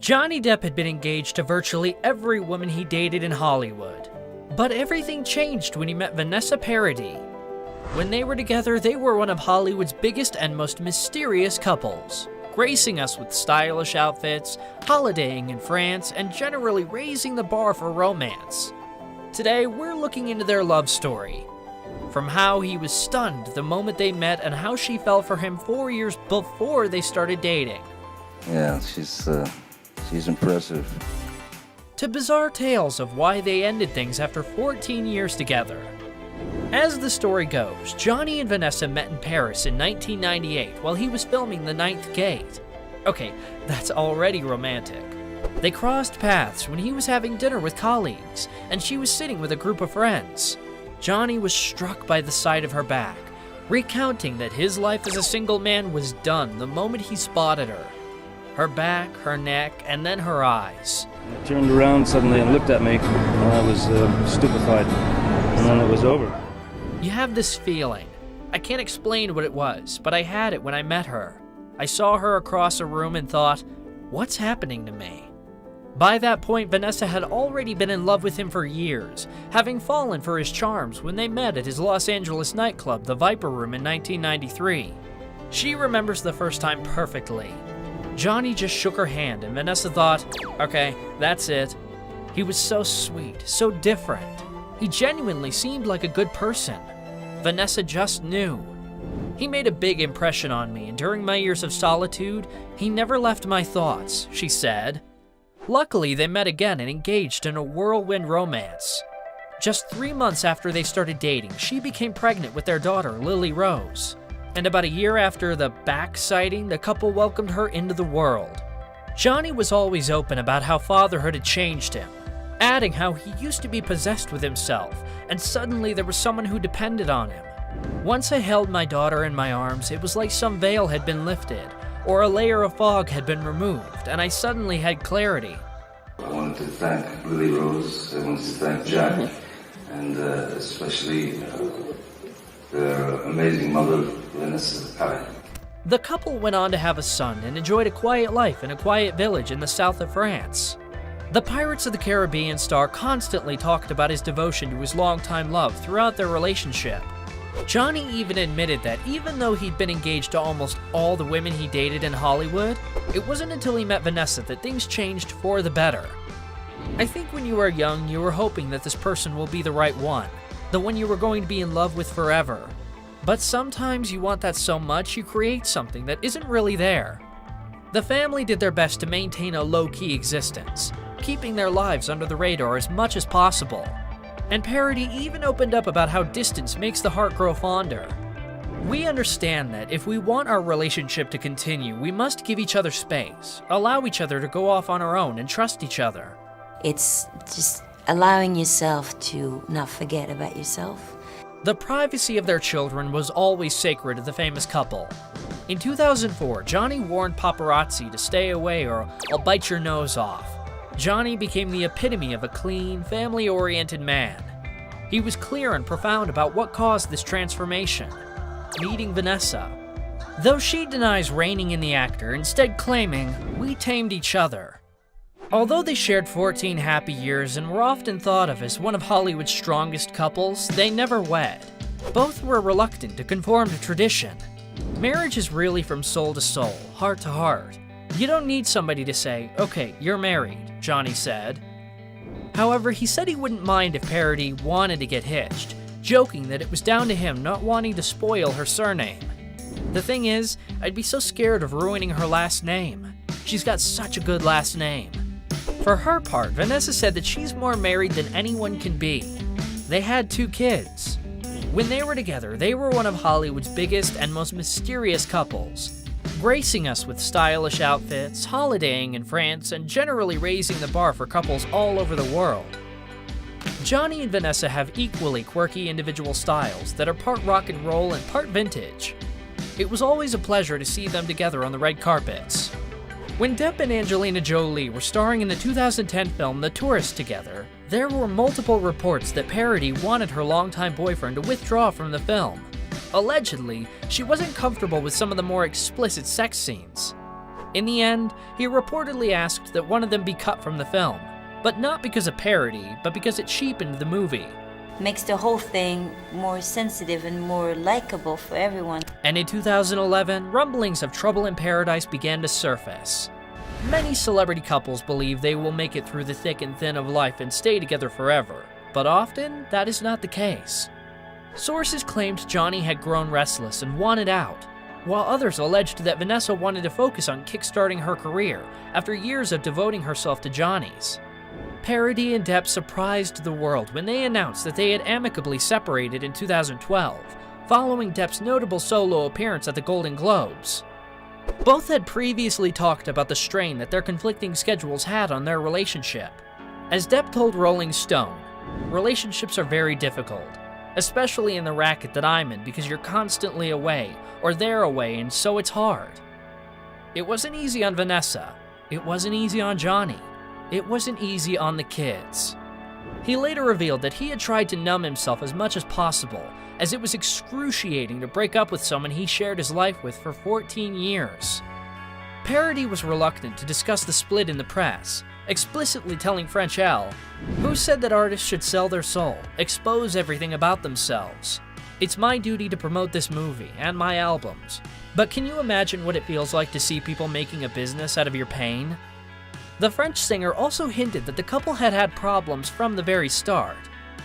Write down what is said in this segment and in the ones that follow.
Johnny Depp had been engaged to virtually every woman he dated in Hollywood. But everything changed when he met Vanessa Paradis. When they were together, they were one of Hollywood's biggest and most mysterious couples, gracing us with stylish outfits, holidaying in France, and generally raising the bar for romance. Today, we're looking into their love story. From how he was stunned the moment they met and how she fell for him 4 years before they started dating. Yeah, she's impressive. To bizarre tales of why they ended things after 14 years together. As the story goes, Johnny and Vanessa met in Paris in 1998 while he was filming The Ninth Gate. Okay, that's already romantic. They crossed paths when he was having dinner with colleagues, and she was sitting with a group of friends. Johnny was struck by the sight of her back, recounting that his life as a single man was done the moment he spotted her. Her back, her neck, and then her eyes. He turned around suddenly and looked at me, and I was stupefied, and then it was over. You have this feeling. I can't explain what it was, but I had it when I met her. I saw her across a room and thought, what's happening to me? By that point, Vanessa had already been in love with him for years, having fallen for his charms when they met at his Los Angeles nightclub, the Viper Room, in 1993. She remembers the first time perfectly. Johnny just shook her hand, and Vanessa thought, okay, that's it. He was so sweet, so different. He genuinely seemed like a good person. Vanessa just knew. He made a big impression on me, and during my years of solitude, he never left my thoughts, she said. Luckily, they met again and engaged in a whirlwind romance. Just 3 months after they started dating, she became pregnant with their daughter, Lily Rose. And about a year after the back sighting, the couple welcomed her into the world. Johnny was always open about how fatherhood had changed him, adding how he used to be possessed with himself, and suddenly there was someone who depended on him. Once I held my daughter in my arms, it was like some veil had been lifted, or a layer of fog had been removed, and I suddenly had clarity. I wanted to thank Lily Rose, I wanted to thank Jack, and especially their amazing mother, Vanessa Paradis. The couple went on to have a son and enjoyed a quiet life in a quiet village in the south of France. The Pirates of the Caribbean star constantly talked about his devotion to his longtime love throughout their relationship. Johnny even admitted that even though he'd been engaged to almost all the women he dated in Hollywood, it wasn't until he met Vanessa that things changed for the better. I think when you are young, you are hoping that this person will be the right one, the one you were going to be in love with forever. But sometimes you want that so much you create something that isn't really there. The family did their best to maintain a low-key existence, keeping their lives under the radar as much as possible. And Paradis even opened up about how distance makes the heart grow fonder. We understand that if we want our relationship to continue, we must give each other space, allow each other to go off on our own, and trust each other. It's just allowing yourself to not forget about yourself. The privacy of their children was always sacred to the famous couple. In 2004, Johnny warned paparazzi to stay away or I'll bite your nose off. Johnny became the epitome of a clean, family-oriented man. He was clear and profound about what caused this transformation: meeting Vanessa. Though she denies reining in the actor, instead claiming, "We tamed each other." Although they shared 14 happy years and were often thought of as one of Hollywood's strongest couples, they never wed. Both were reluctant to conform to tradition. Marriage is really from soul to soul, heart to heart. You don't need somebody to say, okay, you're married, Johnny said. However, he said he wouldn't mind if Paradis wanted to get hitched, joking that it was down to him not wanting to spoil her surname. The thing is, I'd be so scared of ruining her last name. She's got such a good last name. For her part, Vanessa said that she's more married than anyone can be. They had 2 kids. When they were together, they were one of Hollywood's biggest and most mysterious couples, gracing us with stylish outfits, holidaying in France, and generally raising the bar for couples all over the world. Johnny and Vanessa have equally quirky individual styles that are part rock and roll and part vintage. It was always a pleasure to see them together on the red carpets. When Depp and Angelina Jolie were starring in the 2010 film The Tourist together, there were multiple reports that Paradis wanted her longtime boyfriend to withdraw from the film. Allegedly, she wasn't comfortable with some of the more explicit sex scenes. In the end, he reportedly asked that one of them be cut from the film, but not because of parody, but because it cheapened the movie. Makes the whole thing more sensitive and more likable for everyone. And in 2011, rumblings of trouble in paradise began to surface. Many celebrity couples believe they will make it through the thick and thin of life and stay together forever, but often that is not the case. Sources claimed Johnny had grown restless and wanted out, while others alleged that Vanessa wanted to focus on kickstarting her career after years of devoting herself to Johnny's. Paradis and Depp surprised the world when they announced that they had amicably separated in 2012, following Depp's notable solo appearance at the Golden Globes. Both had previously talked about the strain that their conflicting schedules had on their relationship. As Depp told Rolling Stone, relationships are very difficult, especially in the racket that I'm in because you're constantly away, or they're away, and so it's hard. It wasn't easy on Vanessa. It wasn't easy on Johnny. It wasn't easy on the kids. He later revealed that he had tried to numb himself as much as possible, as it was excruciating to break up with someone he shared his life with for 14 years. Paradis was reluctant to discuss the split in the press, explicitly telling French Elle, "Who said that artists should sell their soul, expose everything about themselves? It's my duty to promote this movie and my albums. But can you imagine what it feels like to see people making a business out of your pain?" The French singer also hinted that the couple had had problems from the very start,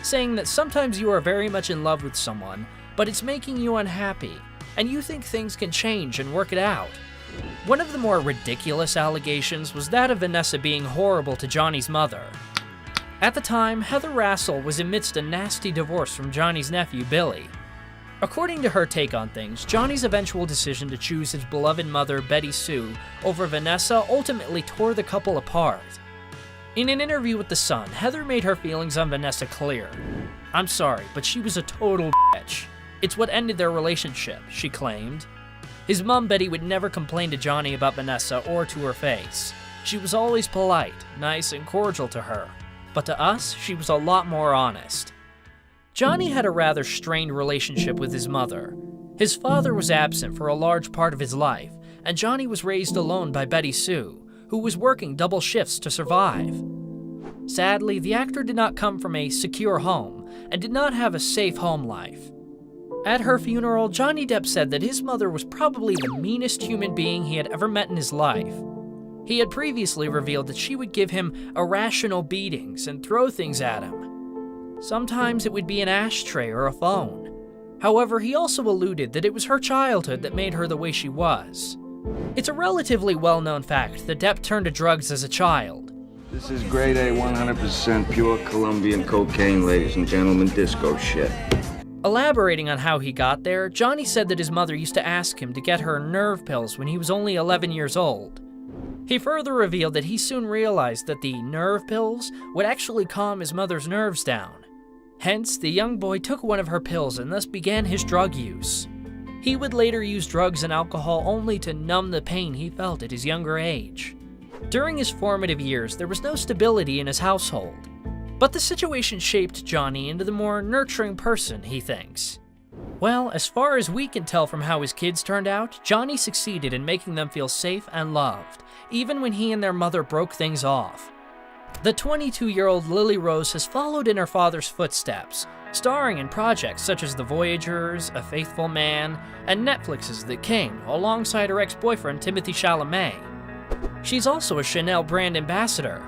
saying that sometimes you are very much in love with someone, but it's making you unhappy, and you think things can change and work it out. One of the more ridiculous allegations was that of Vanessa being horrible to Johnny's mother. At the time, Heather Rassel was amidst a nasty divorce from Johnny's nephew, Billy. According to her take on things, Johnny's eventual decision to choose his beloved mother, Betty Sue, over Vanessa ultimately tore the couple apart. In an interview with The Sun, Heather made her feelings on Vanessa clear. "I'm sorry, but she was a total bitch. It's what ended their relationship," she claimed. His mom, Betty, would never complain to Johnny about Vanessa or to her face. She was always polite, nice, and cordial to her. But to us, she was a lot more honest. Johnny had a rather strained relationship with his mother. His father was absent for a large part of his life, and Johnny was raised alone by Betty Sue, who was working double shifts to survive. Sadly, the actor did not come from a secure home and did not have a safe home life. At her funeral, Johnny Depp said that his mother was probably the meanest human being he had ever met in his life. He had previously revealed that she would give him irrational beatings and throw things at him. Sometimes it would be an ashtray or a phone. However, he also alluded that it was her childhood that made her the way she was. It's a relatively well-known fact that Depp turned to drugs as a child. This is grade A, 100% pure Colombian cocaine, ladies and gentlemen, disco shit. Elaborating on how he got there, Johnny said that his mother used to ask him to get her nerve pills when he was only 11 years old. He further revealed that he soon realized that the nerve pills would actually calm his mother's nerves down. Hence, the young boy took one of her pills and thus began his drug use. He would later use drugs and alcohol only to numb the pain he felt at his younger age. During his formative years, there was no stability in his household, but the situation shaped Johnny into the more nurturing person he thinks. Well, as far as we can tell from how his kids turned out, Johnny succeeded in making them feel safe and loved, even when he and their mother broke things off. The 22-year-old Lily Rose has followed in her father's footsteps, starring in projects such as The Voyagers, A Faithful Man, and Netflix's The King, alongside her ex-boyfriend Timothée Chalamet. She's also a Chanel brand ambassador.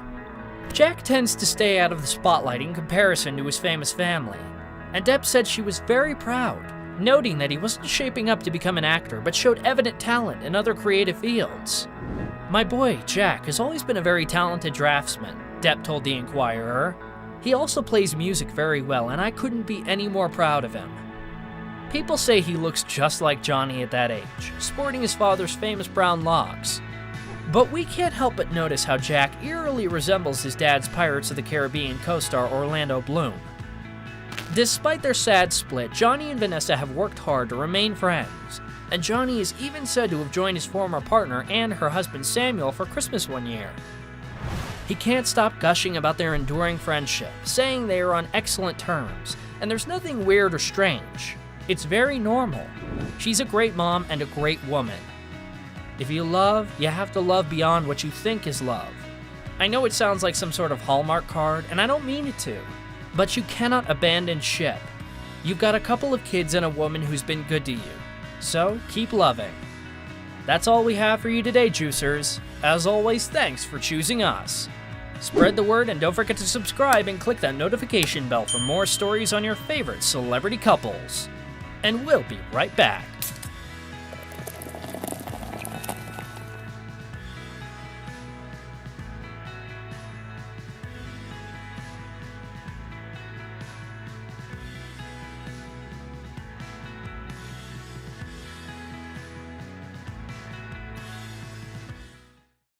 Jack tends to stay out of the spotlight in comparison to his famous family, and Depp said she was very proud, noting that he wasn't shaping up to become an actor but showed evident talent in other creative fields. "My boy, Jack, has always been a very talented draftsman," Depp told the Inquirer. "He also plays music very well, and I couldn't be any more proud of him." People say he looks just like Johnny at that age, sporting his father's famous brown locks. But we can't help but notice how Jack eerily resembles his dad's Pirates of the Caribbean co-star Orlando Bloom. Despite their sad split, Johnny and Vanessa have worked hard to remain friends, and Johnny is even said to have joined his former partner and her husband Samuel for Christmas one year. He can't stop gushing about their enduring friendship, saying they are on excellent terms, and there's nothing weird or strange. It's very normal. She's a great mom and a great woman. If you love, you have to love beyond what you think is love. I know it sounds like some sort of Hallmark card, and I don't mean it to, but you cannot abandon ship. You've got a couple of kids and a woman who's been good to you, so keep loving. That's all we have for you today, Juicers. As always, thanks for choosing us. Spread the word and don't forget to subscribe and click that notification bell for more stories on your favorite celebrity couples. And we'll be right back.